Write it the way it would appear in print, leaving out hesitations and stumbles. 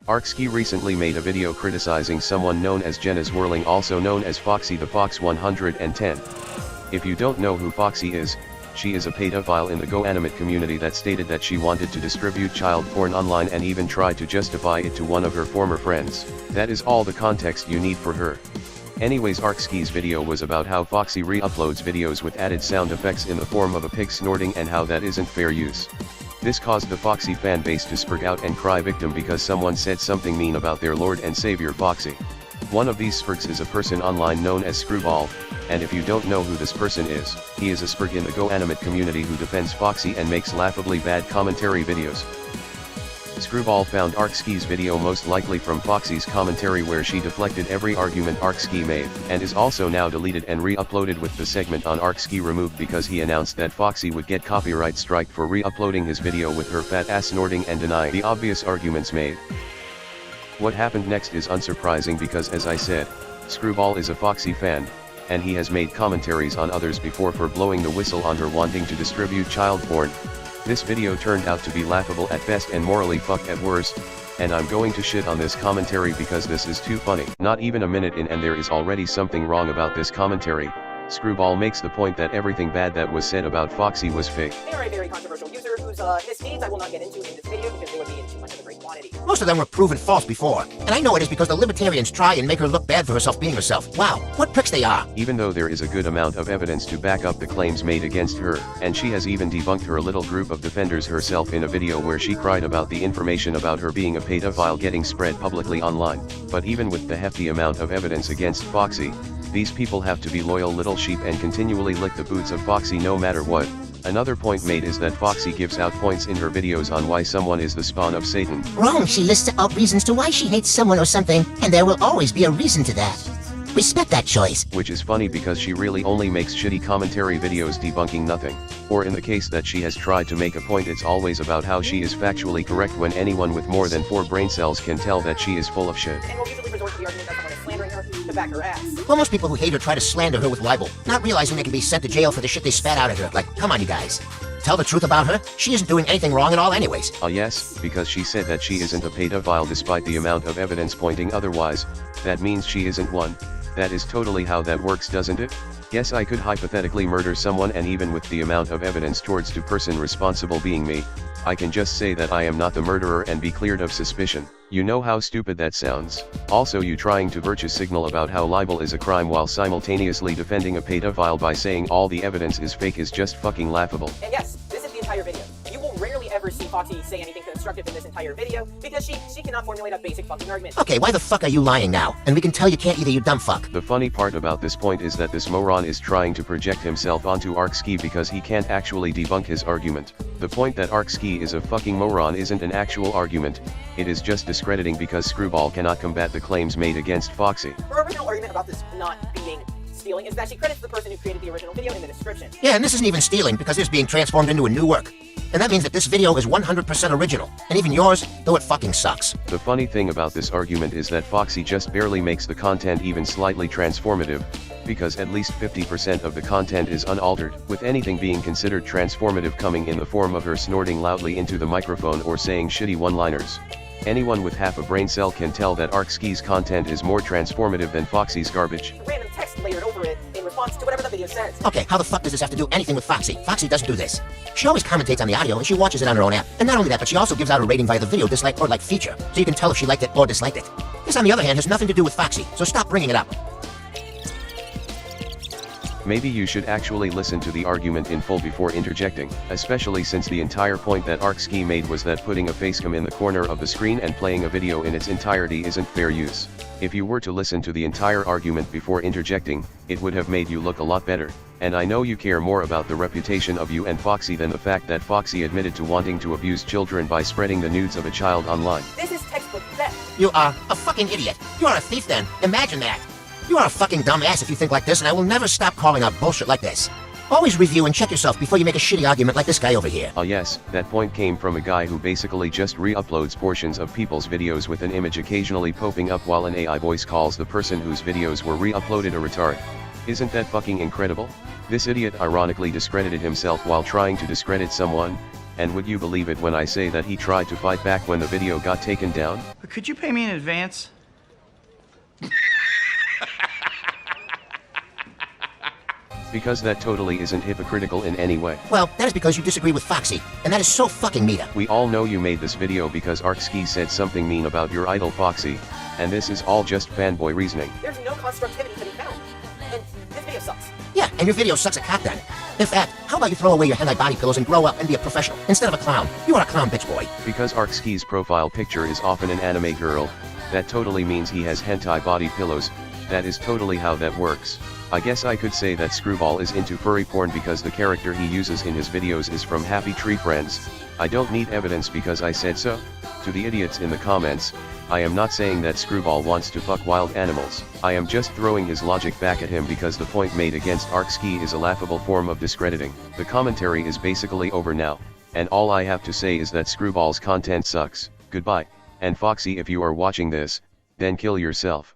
Arkski recently made a video criticizing someone known as Jenna Zwirling, also known as Foxy the Fox 110. If you don't know who Foxy is, she is a pedophile in the GoAnimate community that stated that she wanted to distribute child porn online and even tried to justify it to one of her former friends. That is all the context you need for her. Anyways, Arkski's video was about how Foxy re-uploads videos with added sound effects in the form of a pig snorting and how that isn't fair use. This caused the Foxy fanbase to spurt out and cry victim because someone said something mean about their Lord and Savior Foxy. One of these spurts is a person online known as Screwball, and if you don't know who this person is, he is a spurt in the GoAnimate community who defends Foxy and makes laughably bad commentary videos. Screwball found Arkski's video most likely from Foxy's commentary where she deflected every argument Arkski made, and is also now deleted and re-uploaded with the segment on Arkski removed because he announced that Foxy would get copyright strike for re-uploading his video with her fat ass snorting and denying the obvious arguments made. What happened next is unsurprising because, as I said, Screwball is a Foxy fan, and he has made commentaries on others before for blowing the whistle on her wanting to distribute child porn. This video turned out to be laughable at best and morally fucked at worst, and I'm going to shit on this commentary because this is too funny. Not even a minute in and there is already something wrong about this commentary. Screwball makes the point that everything bad that was said about Foxy was fake. They are a very controversial user whose misdeeds I will not get into in this video because they would be in too much of a great quantity. Most of them were proven false before, and I know it is because the libertarians try and make her look bad for herself being herself. Wow, what pricks they are. Even though there is a good amount of evidence to back up the claims made against her, and she has even debunked her little group of defenders herself in a video where she cried about the information about her being a pedophile getting spread publicly online. But even with the hefty amount of evidence against Foxy, these people have to be loyal little sheep and continually lick the boots of Foxy no matter what. Another point made is that Foxy gives out points in her videos on why someone is the spawn of Satan. Wrong, she lists out reasons to why she hates someone or something, and there will always be a reason to that. Respect that choice. Which is funny because she really only makes shitty commentary videos debunking nothing. Or in the case that she has tried to make a point, it's always about how she is factually correct when anyone with more than 4 brain cells can tell that she is full of shit. And will usually resort to the argument that someone is slandering her to back her ass. Well, most people who hate her try to slander her with libel, not realizing they can be sent to jail for the shit they spat out at her. Like, come on you guys. Tell the truth about her? She isn't doing anything wrong at all anyways. Yes, because she said that she isn't a pedophile despite the amount of evidence pointing otherwise. That means she isn't one. That is totally how that works, doesn't it? Yes, I could hypothetically murder someone, and even with the amount of evidence towards the person responsible being me, I can just say that I am not the murderer and be cleared of suspicion. You know how stupid that sounds. Also, you trying to virtue signal about how libel is a crime while simultaneously defending a pedophile by saying all the evidence is fake is just fucking laughable. And yes, this is the entire video. You will rarely ever see Foxy say anything constructive in this entire video because she cannot formulate a basic fucking argument. Okay, why the fuck are you lying now? And we can tell you can't either, you dumb fuck. The funny part about this point is that this moron is trying to project himself onto Arkski because he can't actually debunk his argument. The point that Arkski is a fucking moron isn't an actual argument, it is just discrediting because Screwball cannot combat the claims made against Foxy. Her original argument about this not being stealing is that she credits the person who created the original video in the description. Yeah, and this isn't even stealing because it's being transformed into a new work. And that means that this video is 100% original, and even yours, though it fucking sucks. The funny thing about this argument is that Foxy just barely makes the content even slightly transformative, because at least 50% of the content is unaltered, with anything being considered transformative coming in the form of her snorting loudly into the microphone or saying shitty one-liners. Anyone with half a brain cell can tell that Arkski's content is more transformative than Foxy's garbage. Random text layered over it in response to whatever the video says. Okay, how the fuck does this have to do anything with Foxy? Foxy doesn't do this. She always commentates on the audio and she watches it on her own app. And not only that, but she also gives out a rating via the video dislike or like feature, so you can tell if she liked it or disliked it. This, on the other hand, has nothing to do with Foxy, so stop bringing it up. Maybe you should actually listen to the argument in full before interjecting, especially since the entire point that Arkski made was that putting a facecam in the corner of the screen and playing a video in its entirety isn't fair use. If you were to listen to the entire argument before interjecting, it would have made you look a lot better. And I know you care more about the reputation of you and Foxy than the fact that Foxy admitted to wanting to abuse children by spreading the nudes of a child online. This is textbook theft. You are a fucking idiot. You are a thief then. Imagine that. You are a fucking dumbass if you think like this, and I will never stop calling out bullshit like this. Always review and check yourself before you make a shitty argument like this guy over here. Yes, that point came from a guy who basically just re-uploads portions of people's videos with an image occasionally popping up while an AI voice calls the person whose videos were re-uploaded a retard. Isn't that fucking incredible? This idiot ironically discredited himself while trying to discredit someone. And would you believe it when I say that he tried to fight back when the video got taken down? Could you pay me in advance? Because that totally isn't hypocritical in any way. Well, that is because you disagree with Foxy, and that is so fucking meta. We all know you made this video because Arkski said something mean about your idol Foxy, and this is all just fanboy reasoning. There's no constructivity to be found. And this video sucks. Yeah, and your video sucks at cock then. In fact, how about you throw away your hentai body pillows and grow up and be a professional, instead of a clown? You are a clown, bitch boy. Because Arkski's profile picture is often an anime girl, that totally means he has hentai body pillows. That is totally how that works. I guess I could say that Screwball is into furry porn because the character he uses in his videos is from Happy Tree Friends. I don't need evidence because I said so. To the idiots in the comments, I am not saying that Screwball wants to fuck wild animals. I am just throwing his logic back at him because the point made against Arkski is a laughable form of discrediting. The commentary is basically over now, and all I have to say is that Screwball's content sucks. Goodbye, and Foxy, if you are watching this, then kill yourself.